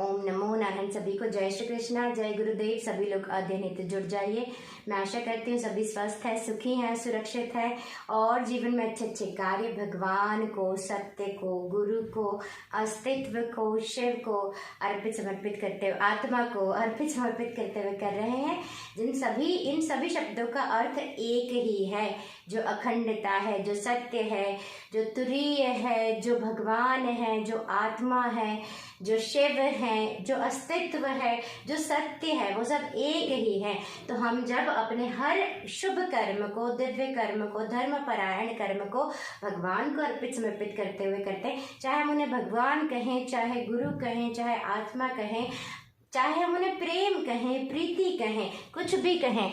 ओम नमो नारायण। सभी को जय श्री कृष्णा, जय गुरुदेव। सभी लोग अध्ययन हेतु जुड़ जाइए। मैं आशा करती हूँ सभी स्वस्थ है, सुखी हैं, सुरक्षित है और जीवन में अच्छे अच्छे कार्य भगवान को, सत्य को, गुरु को, अस्तित्व को, शिव को अर्पित समर्पित करते हुए, आत्मा को अर्पित समर्पित करते हुए कर रहे हैं। इन सभी शब्दों का अर्थ एक ही है, जो अखंडता है, जो सत्य है, जो तुरीय है, जो भगवान है, जो आत्मा है, जो शिव है, जो अस्तित्व है, जो सत्य है, वो सब एक ही है। तो हम जब अपने हर शुभ कर्म को, दिव्य कर्म को, धर्म परायण कर्म को भगवान को अर्पित समर्पित करते हुए करते हैं, चाहे हम उन्हें भगवान कहें, चाहे गुरु कहें, चाहे आत्मा कहें, चाहे हम उन्हें प्रेम कहें, प्रीति कहें, कुछ भी कहें,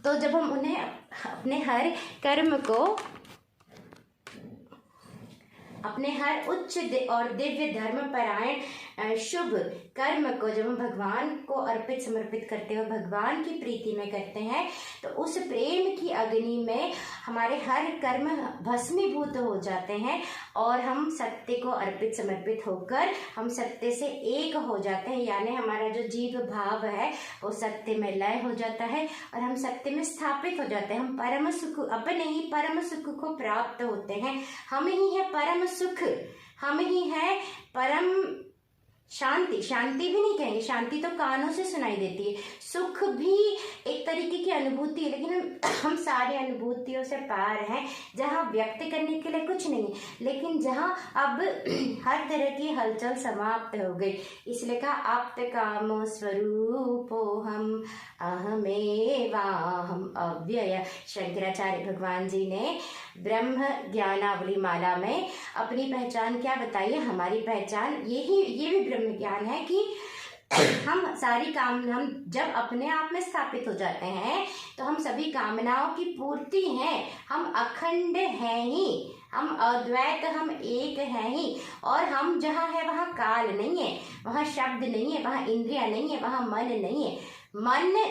तो जब हम उन्हें अपने हर कर्म को, अपने हर उच्च और दिव्य धर्म परायण शुभ कर्म को जब हम भगवान को अर्पित समर्पित करते हुए भगवान की प्रीति में करते हैं, तो उस प्रेम की अग्नि में हमारे हर कर्म भस्मीभूत हो जाते हैं और हम सत्य को अर्पित समर्पित होकर हम सत्य से एक हो जाते हैं। यानी हमारा जो जीव भाव है वो सत्य में लय हो जाता है और हम सत्य में स्थापित हो जाते हैं। हम परम सुख, अपने ही परम सुख को प्राप्त होते हैं। हम ही है परम सुख, हम ही है परम शांति। शांति भी नहीं कहेंगे, शांति तो कानों से सुनाई देती है। सुख भी एक तरीके की अनुभूति है, लेकिन हम सारी अनुभूतियों से पार हैं, जहाँ व्यक्त करने के लिए कुछ नहीं, लेकिन जहाँ अब हर तरह की हलचल समाप्त हो गई। इसलिए कहा आप्त कामो स्वरूपो हम अहमेवाहम अव्यय। शंकराचार्य भगवान जी ने ब्रह्म ज्ञानावली माला में अपनी पहचान क्या बताई है? हमारी पहचान ये भी ब्रह्म ज्ञान है कि हम सारी हम जब अपने आप में स्थापित हो जाते हैं तो हम सभी कामनाओं की पूर्ति हैं। हम अखंड हैं ही, हम अद्वैत, हम एक हैं ही। और हम जहाँ है वहाँ काल नहीं है, वहाँ शब्द नहीं है, वहाँ इंद्रिया नहीं है, वहाँ मन नहीं है। मन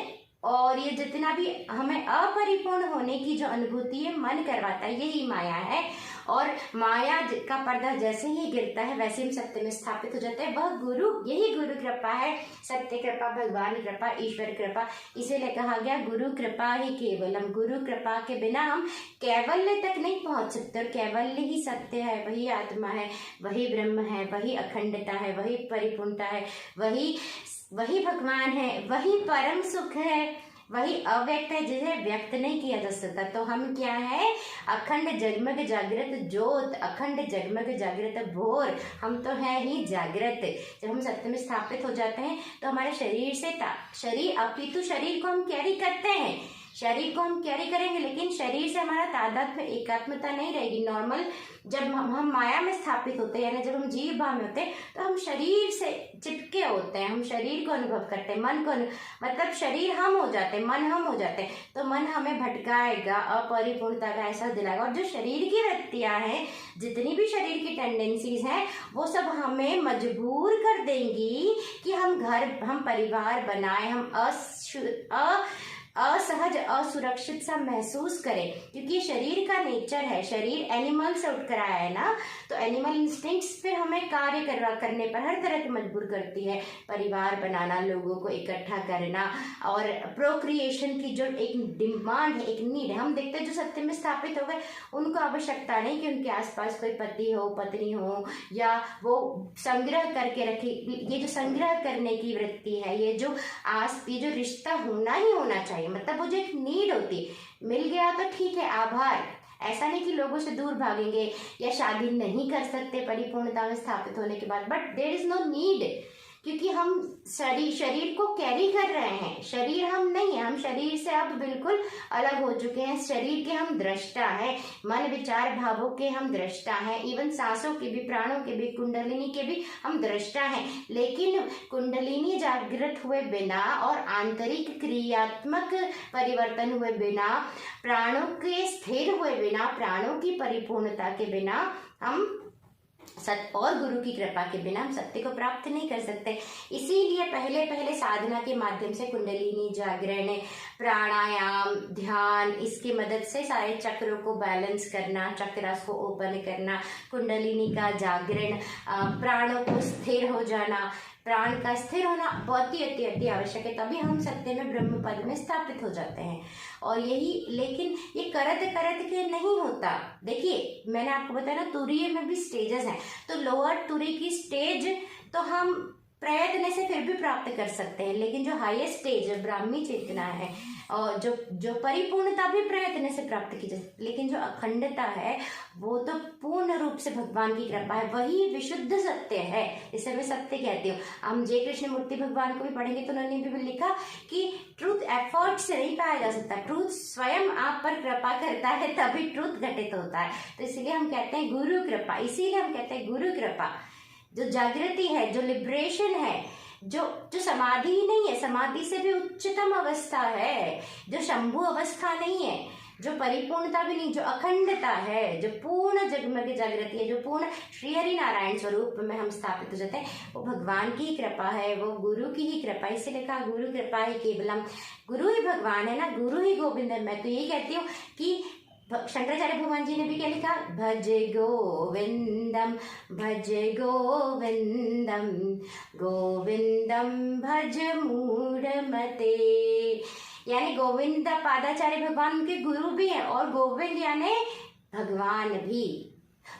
और ये जितना भी हमें अपरिपूर्ण होने की जो अनुभूति है मन करवाता है, यही माया है। और माया का पर्दा जैसे ही गिरता है वैसे हम सत्य में स्थापित हो जाते हैं। वह गुरु, यही गुरु कृपा है, सत्य कृपा, भगवान कृपा, ईश्वर कृपा। इसीलिए कहा गया गुरु कृपा ही केवलम। गुरु कृपा के बिना हम कैवल्य तक नहीं पहुंच सकते। और कैवल्य ही सत्य है, वही आत्मा है, वही ब्रह्म है, वही अखंडता है, वही परिपूर्णता है, वही भगवान है, वही परम सुख है, वही अव्यक्त है जिसे व्यक्त नहीं किया जा सकता। तो हम क्या है? अखंड जगमग जागृत ज्योत, अखंड जगमग जागृत भोर। हम तो है ही जागृत। जब हम सत्य में स्थापित हो जाते हैं तो हमारे शरीर से अपितु शरीर को हम कैरी करते हैं, शरीर को हम कैरी करेंगे, लेकिन शरीर से हमारा तादात्म्य, एकात्मता नहीं रहेगी। नॉर्मल जब हम माया में स्थापित होते हैं, यानी जब हम जीव भाव में होते हैं, तो हम शरीर से चिपके होते हैं, हम शरीर को अनुभव करते हैं, मन को मतलब शरीर हम हो जाते हैं, मन हम हो जाते हैं। तो मन हमें भटकाएगा, अपरिपूर्णता का एहसास दिलाएगा। और जो शरीर की वृत्तियां हैं, जितनी भी शरीर की टेंडेंसीज हैं, वो सब हमें मजबूर कर देंगी कि हम परिवार बनाए, हम असहज, असुरक्षित सा महसूस करें। क्योंकि शरीर का नेचर है, शरीर एनिमल से उठकर आया है ना, तो एनिमल इंस्टिंक्ट्स पे हमें कार्य करने पर हर तरह की मजबूर करती है। परिवार बनाना, लोगों को इकट्ठा करना और प्रोक्रिएशन की जो एक डिमांड है, एक नीड है। हम देखते हैं जो सत्य में स्थापित हो गए, उनको आवश्यकता नहीं कि उनके आसपास कोई पति हो, पत्नी हो, या वो संग्रह करके रखे। ये जो संग्रह करने की वृत्ति है, ये जो रिश्ता होना ही होना चाहिए, मतलब वो जो एक नीड होती है, मिल गया तो ठीक है, आभार। ऐसा नहीं कि लोगों से दूर भागेंगे या शादी नहीं कर सकते परिपूर्णता में स्थापित होने के बाद, but there is no need, क्योंकि हम शरीर को कैरी कर रहे हैं। शरीर हम नहीं है, हम शरीर से अब बिल्कुल अलग हो चुके हैं। शरीर के हम दृष्टा हैं, मन विचार भावों के हम दृष्टा हैं, इवन सांसों के भी, प्राणों के भी, कुंडलिनी के भी हम दृष्टा हैं। लेकिन कुंडलिनी जागृत हुए बिना और आंतरिक क्रियात्मक परिवर्तन हुए बिना, प्राणों के स्थिर हुए बिना, प्राणों की परिपूर्णता के बिना हम सत्य और गुरु की कृपा के बिना हम सत्य को प्राप्त नहीं कर सकते। इसीलिए पहले पहले साधना के माध्यम से कुंडलिनी जागरण, प्राणायाम, ध्यान, इसकी मदद से सारे चक्रों को बैलेंस करना, चक्रास को ओपन करना, कुंडलिनी का जागरण, प्राणों को स्थिर हो जाना, प्राण का स्थिर होना बहुत ही अति आवश्यक है, तभी हम सत्य में ब्रह्म पद में स्थापित हो जाते हैं। और यही, लेकिन ये करत करत के नहीं होता। देखिए मैंने आपको बताया ना, तुरीय में भी स्टेजेस हैं, तो लोअर तुरी की स्टेज तो हम प्रयत्न से फिर भी प्राप्त कर सकते हैं, लेकिन जो हाईएस्ट स्टेज है ब्राह्मी चेतना है, और जो परिपूर्णता भी प्रयत्न से प्राप्त की जा सकती, लेकिन जो अखंडता है वो तो पूर्ण रूप से भगवान की कृपा है, वही विशुद्ध सत्य है। इसे मैं सत्य कहती हूँ। हम जय कृष्ण मूर्ति भगवान को भी पढ़ेंगे तो उन्होंने भी लिखा कि ट्रूथ एफर्ट से नहीं पाया जा सकता, ट्रूथ स्वयं आप पर कृपा करता है तभी ट्रूथ घटित होता है। तो इसलिए हम कहते हैं गुरु कृपा, इसीलिए हम कहते हैं गुरु कृपा। जो जागृति है, जो लिबरेशन है, जो समाधि ही नहीं है, समाधि से भी उच्चतम अवस्था है, जो शंभु अवस्था नहीं है, जो परिपूर्णता भी नहीं, जो अखंडता है, जो पूर्ण जगमग जागृति है, जो पूर्ण श्री हरि नारायण स्वरूप में हम स्थापित हो जाते हैं, वो भगवान की ही कृपा है, वो गुरु की ही कृपा। इसीलिए कहा गुरु कृपा ही केवलम, गुरु ही भगवान है ना, गुरु ही गोविंद है। मैं तो यही कहती हूँ कि शंकराचार्य भगवान जी ने भी क्या लिखा, भज गोविंदम भज गोविंदम गोविंदम भज मूढ़मते। यानी गोविंद पादाचार्य भगवान उनके गुरु भी हैं, और गोविंद यानी भगवान भी।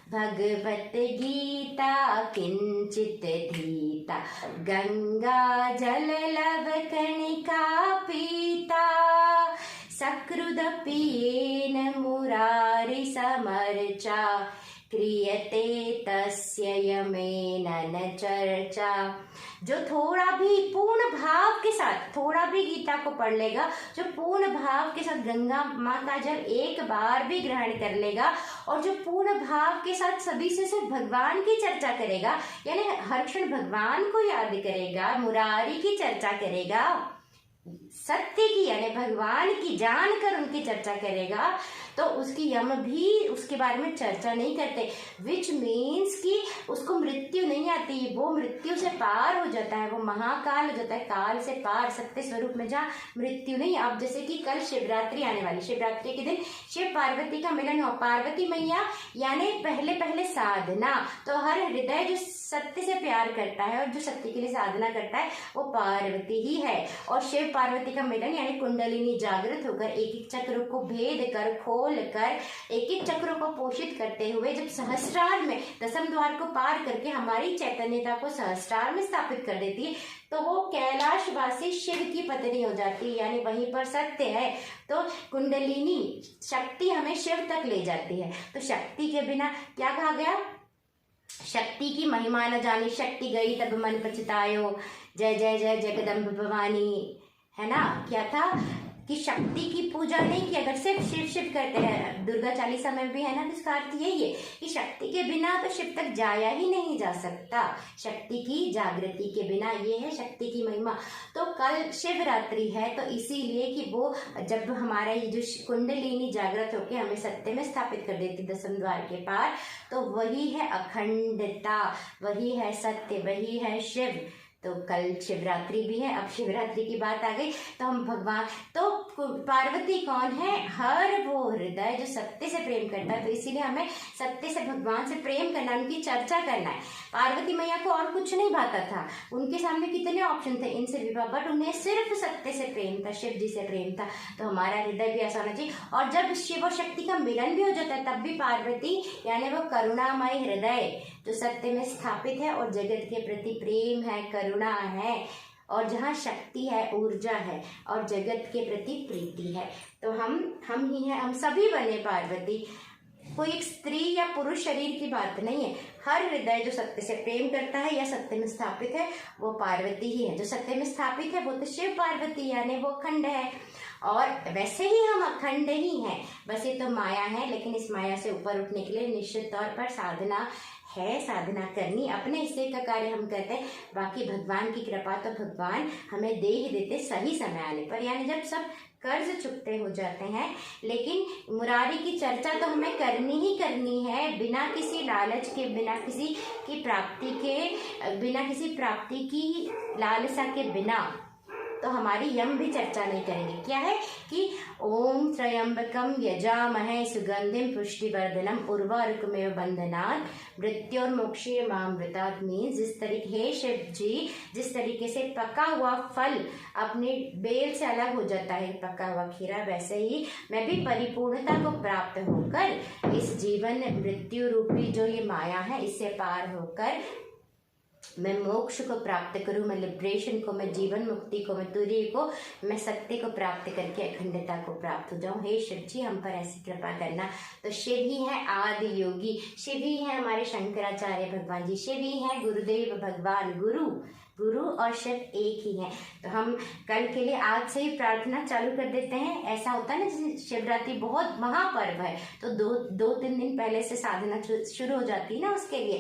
भगवत गीता किंचित धीता, गंगा जल लव कणिका पीता, सकृदपि येन मुरारि समर्चा, क्रियते तस्य यमेन न चर्चा। जो थोड़ा भी पूर्ण भाव के साथ, थोड़ा भी गीता को पढ़ लेगा, जो पूर्ण भाव के साथ गंगा माँ का जल एक बार भी ग्रहण कर लेगा, और जो पूर्ण भाव के साथ सभी से सिर्फ भगवान की चर्चा करेगा, यानी हर क्षण भगवान को याद करेगा, मुरारी की चर्चा करेगा, सत्य की यानी भगवान की जानकर उनकी चर्चा करेगा, तो उसकी यम भी उसके बारे में चर्चा नहीं करते, विच मीन्स कि उसको मृत्यु नहीं आती, वो मृत्यु से पार हो जाता है, वो महाकाल हो जाता है, काल से पार, सत्य स्वरूप में जहाँ मृत्यु नहीं। अब जैसे कि कल शिवरात्रि आने वाली, शिवरात्रि के दिन शिव पार्वती का मिलन हुआ, पार्वती मैया यानी पहले पहले साधना, तो हर हृदय जो सत्य से प्यार करता है और जो सत्य के लिए साधना करता है वो पार्वती ही है, और शिव पार्वती का मिलन यानी कुंडलिनी जागृत होकर एक एक चक्र को भेद कर, खोल कर, एक एक चक्रों को पोषित करते हुए जब सहस्त्रार में दसम द्वार को पार करके हमारी चैतन्यता को सहस्त्रार में स्थापित कर देती है, तो वो कैलाशवासी शिव की पत्नी हो जाती है, यानी वहीं पर सत्य है। तो कुंडलिनी शक्ति हमें शिव तक ले जाती है। तो शक्ति के बिना क्या कहा गया, शक्ति की महिमा न जानी, शक्ति गई तब मन पछतायो, जय जय जय जगदम्ब भवानी, है ना। क्या था कि शक्ति की पूजा नहीं की, अगर सिर्फ शिव शिव करते हैं, दुर्गा चालीसा में भी है ना, इसका अर्थ यही है कि शक्ति के बिना तो शिव तक जाया ही नहीं जा सकता, शक्ति की जागृति के बिना। ये है शक्ति की महिमा। तो कल शिवरात्रि है, तो इसीलिए कि वो जब हमारा ये जो कुंडलिनी जागृत होकर हमें सत्य में स्थापित कर देती दसम द्वार के पार, तो वही है अखंडता, वही है सत्य, वही है शिव। तो कल शिवरात्रि भी है। अब शिवरात्रि की बात आ गई तो हम भगवान, तो पार्वती कौन है, हर वो हृदय जो सत्य से प्रेम करता है, तो इसीलिए हमें सत्य से भगवान से प्रेम करना, उनकी चर्चा करना है। पार्वती मैया को और कुछ नहीं भाता था, उनके सामने कितने ऑप्शन थे इनसे विवाह, बट उन्हें सिर्फ सत्य से प्रेम था, शिव जी से प्रेम था। तो हमारा हृदय भी ऐसा होना चाहिए। और जब शिव और शक्ति का मिलन भी हो जाता है, तब भी पार्वती यानी वो करुणामय हृदय जो सत्य में स्थापित है और जगत के प्रति प्रेम है, करुणा है, और जहाँ शक्ति है, ऊर्जा है, और जगत के प्रति प्रीति है, तो हम ही हैं, हम सभी बने पार्वती। कोई एक स्त्री या पुरुष शरीर की बात नहीं है, हर हृदय जो सत्य से प्रेम करता है या सत्य में स्थापित है वो पार्वती ही है। जो सत्य में स्थापित है वो तो शिव पार्वती यानी वो अखंड है, और वैसे ही हम अखंड ही हैं, बस ये तो माया है। लेकिन इस माया से ऊपर उठने के लिए निश्चित तौर पर साधना है, साधना करनी, अपने हिस्से का कार्य हम करते हैं, बाकी भगवान की कृपा तो भगवान हमें दे ही देते सही समय आने पर, यानी जब सब कर्ज चुकते हो जाते हैं। लेकिन मुरारी की चर्चा तो हमें करनी ही करनी है, बिना किसी लालच के, बिना किसी की प्राप्ति के, बिना किसी प्राप्ति की लालसा के बिना तो हमारी यम भी चर्चा नहीं करेंगे। क्या है कि ओम त्र्यंबकम यजामहे सुगंधिम पुष्टिवर्धनम उर्वारुकमेव बंधनात् मृत्योर्मोक्षीयमामृतात्। मीन्स जिस तरीके, हे शिव जी, जिस तरीके से पका हुआ फल अपने बेल से अलग हो जाता है, पका हुआ खीरा, वैसे ही मैं भी परिपूर्णता को प्राप्त होकर इस जीवन मृत्यु रूपी जो ये माया है इससे पार होकर मैं मोक्ष को प्राप्त करूं, मैं लिबरेशन को, मैं जीवन मुक्ति को, मैं तुरीय को, मैं सत्य को प्राप्त करके अखंडता को प्राप्त हो जाऊं। हे शिव जी हम पर ऐसी कृपा करना। तो शिव ही है आदि योगी, शिव ही है हमारे शंकराचार्य भगवान जी, शिव ही है गुरुदेव भगवान, गुरु और शिव एक ही है। तो हम कल के लिए आज से ही प्रार्थना चालू कर देते हैं। ऐसा होता है ना, जैसे शिवरात्रि बहुत महापर्व है तो दो तीन दिन पहले से साधना शुरू हो जाती है ना उसके लिए।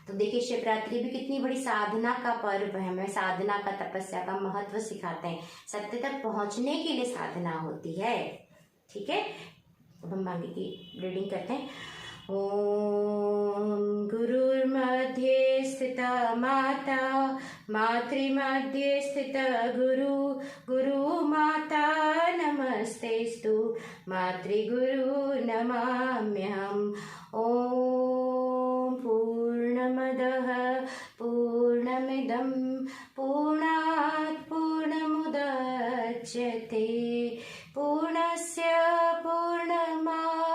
तो देखिए शिवरात्रि भी कितनी बड़ी साधना का पर्व है। हमें साधना का, तपस्या का महत्व सिखाते हैं। सत्य तक पहुंचने के लिए साधना होती है। ठीक है, अब हम आगे की रीडिंग करते हैं। ओम गुरुर्मध्ये स्थिता माता, मातृमध्ये स्थित गुरु माता नमस्तेस्तु मातृगुरु नमाम्यहम्। ओम पूर्णमदः पूर्णमिदं पूर्णात् पूर्णमुदच्यते पूर्णस्य पूर्णमादाय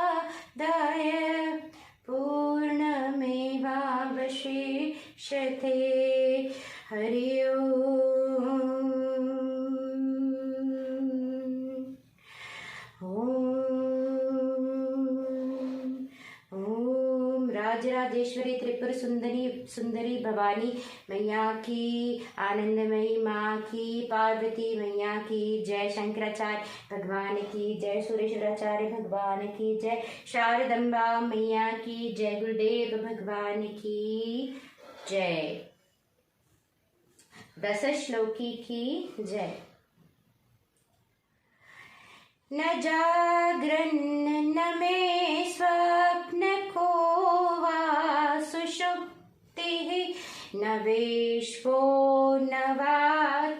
पूर्णमेवावशिष्यते। हरि ओम राजराजेश्वरी त्रिपुर सुंदरी भवानी मैया की, आनंदमयी माँ की, पार्वती मैया की जय, शंकराचार्य भगवान की जय, सुरेश्वराचार्य भगवान की जय, शारदम्बा मैया की जय, गुरुदेव भगवान की जय, 10 श्लोकी की जय। न जागरन् न मे स्वप्न को वा सुषुप्तिः, न विश्वो न वा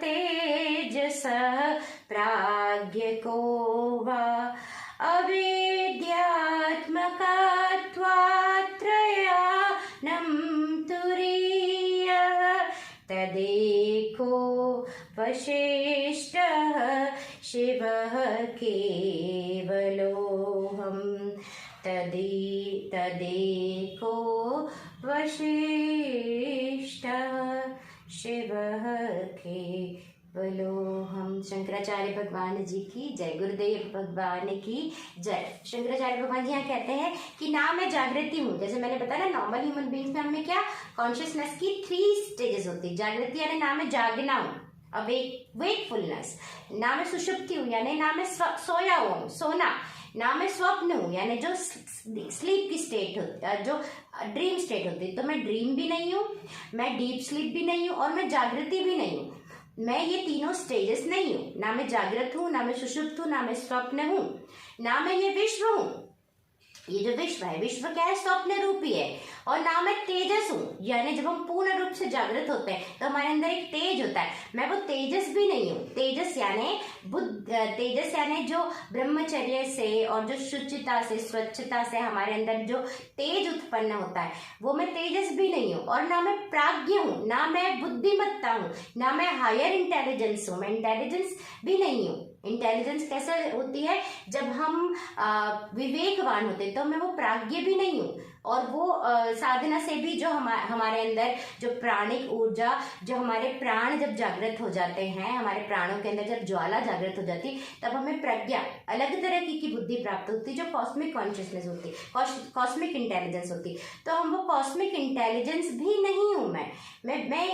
तेजसः प्राज्ञ को वा अविद्यात्मकत्वात्त्रयानं तुरीयः, तदेको वशिष्ठः शिवः केवलोऽहम्। तदेको वशिष्ठः शिवः केवलोऽहम्। शंकराचार्य भगवान जी की जय, गुरुदेव भगवान की जय। शंकराचार्य भगवान जी यहाँ कहते हैं कि ना मैं जागृति हूँ। जैसे मैंने बताया ना, नॉर्मल ह्यूमन बीइंग्स में हमें क्या कॉन्शियसनेस की 3 स्टेजेस होती है। जागृति यानी ना मैं जागना हूँ, वेकफुलनेस, ना मैं सुषुप्ति हूँ यानी ना मैं सोया हूँ, सोना, ना मैं स्वप्न हूँ यानी जो स्लीप की स्टेट होती है, जो ड्रीम स्टेट होती है। तो मैं ड्रीम भी नहीं हूँ, मैं डीप स्लीप भी नहीं हूँ और मैं जागृति भी नहीं हूँ। मैं ये तीनों स्टेजेस नहीं हूँ। ना मैं जागृत हूँ, ना मैं सुषुप्त हूँ, ना मैं स्वप्न हूँ, ना मैं ये विश्व हूँ। ये जो विश्व है, विश्व क्या है? स्वप्न रूपी है। और ना मैं तेजस हूँ, यानी जब हम पूर्ण रूप से जागृत होते हैं तो हमारे अंदर एक तेज होता है। मैं वो तेजस भी नहीं हूँ। तेजस यानी तेजस यानी जो ब्रह्मचर्य से और जो शुचिता से, स्वच्छता से हमारे अंदर जो तेज उत्पन्न होता है, वो मैं तेजस भी नहीं हूँ। और ना मैं प्राज्ञ हूँ, ना मैं बुद्धिमत्ता हूँ, ना मैं हायर इंटेलिजेंस हूँ, मैं इंटेलिजेंस भी नहीं हूँ। इंटेलिजेंस कैसे होती है? जब हम विवेकवान होते हैं, तो मैं वो प्राज्ञ भी नहीं हूँ। और वो साधना से भी जो हमारे अंदर जो प्राणिक ऊर्जा, जो हमारे प्राण जब जागृत हो जाते हैं, हमारे प्राणों के अंदर जब ज्वाला जागृत हो जाती, तब हमें प्रज्ञा, अलग तरह की बुद्धि प्राप्त होती, जो कॉस्मिक कॉन्शियसनेस होती, कॉस्मिक इंटेलिजेंस होती। तो हम वो कॉस्मिक इंटेलिजेंस भी नहीं हूँ। मैं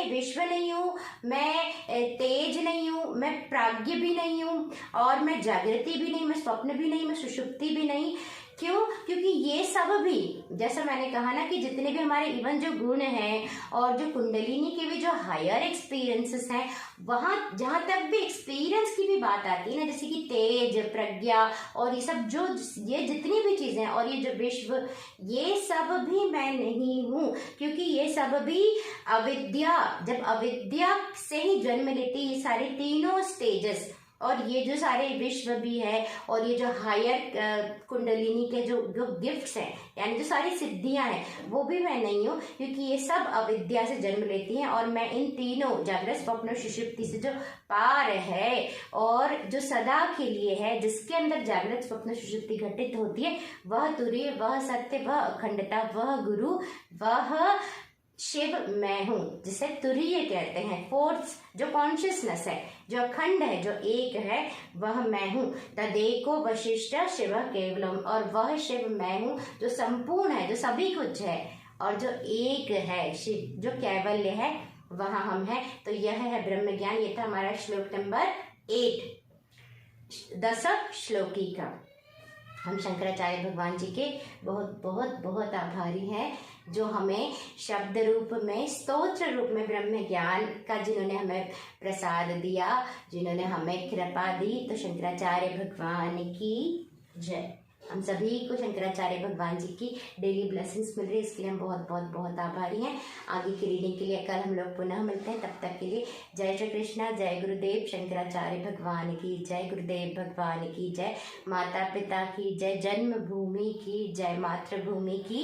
विश्व नहीं हूँ, मैं तेज नहीं हूँ, मैं प्राज्ञ भी नहीं हूँ, और मैं जागृति भी नहीं, मैं स्वप्न भी नहीं, मैं सुषुप्ति भी नहीं। क्यों? क्योंकि ये सब भी, जैसा मैंने कहा ना कि जितने भी हमारे इवन जो गुण हैं और जो कुंडलिनी के भी जो हायर एक्सपीरियंसेस हैं, वहाँ जहाँ तक भी एक्सपीरियंस की भी बात आती है ना, जैसे कि तेज, प्रज्ञा और ये सब जो ये जितनी भी चीजें हैं और ये जो विश्व, ये सब भी मैं नहीं हूँ, क्योंकि ये सब भी अविद्या, जब अविद्या से ही जन्म लेती ये सारे तीनों स्टेजेस, और ये जो सारे विश्व भी है और ये जो हायर कुंडलिनी के जो जो गिफ्ट्स हैं, यानी जो सारी सिद्धियां हैं, वो भी मैं नहीं हूँ, क्योंकि ये सब अविद्या से जन्म लेती हैं। और मैं इन तीनों जागृत, स्वप्न, सुषुप्ति से जो पार है और जो सदा के लिए है, जिसके अंदर जागृत, स्वप्न, सुषुप्ति घटित होती है, वह तुरीय, वह सत्य, वह अखंडता, वह गुरु, वह शिव मैं हूँ, जिसे तुरीय कहते हैं। फोर्थ जो कॉन्शियसनेस है, जो अखंड है, जो एक है, वह मैं हूँ। तदेको वशिष्ठ शिव केवलम, और वह शिव मैं हूँ जो संपूर्ण है, जो सभी कुछ है, और जो एक है, शिव जो कैवल्य है, वह हम है। तो यह है ब्रह्म ज्ञान। ये था हमारा श्लोक नंबर 8, 10 श्लोकी का। हम शंकराचार्य भगवान जी के बहुत बहुत बहुत आभारी हैं, जो हमें शब्द रूप में, स्तोत्र रूप में ब्रह्म ज्ञान का जिन्होंने हमें प्रसाद दिया, जिन्होंने हमें कृपा दी। तो शंकराचार्य भगवान की जय। हम सभी को शंकराचार्य भगवान जी की डेली ब्लेसिंग्स मिल रही है, इसके लिए हम बहुत बहुत बहुत आभारी हैं। आगे की रीडिंग के लिए कल हम लोग पुनः मिलते हैं, तब तक के लिए जय श्री कृष्णा, जय गुरुदेव, शंकराचार्य भगवान की जय, गुरुदेव भगवान की जय, माता पिता की जय, जन्मभूमि की जय, मातृभूमि की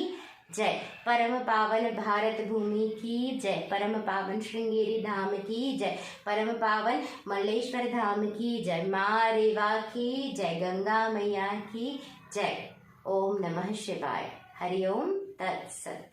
जय, परम पावन भारत भूमि की जय, परम पावन श्रृंगेरी धाम की जय, परम पावन मल्लेश्वर धाम की जय, माँ रेवा की जय, गंगा मैया की जय। ओम नमः शिवाय। हरि ओम तत्सत।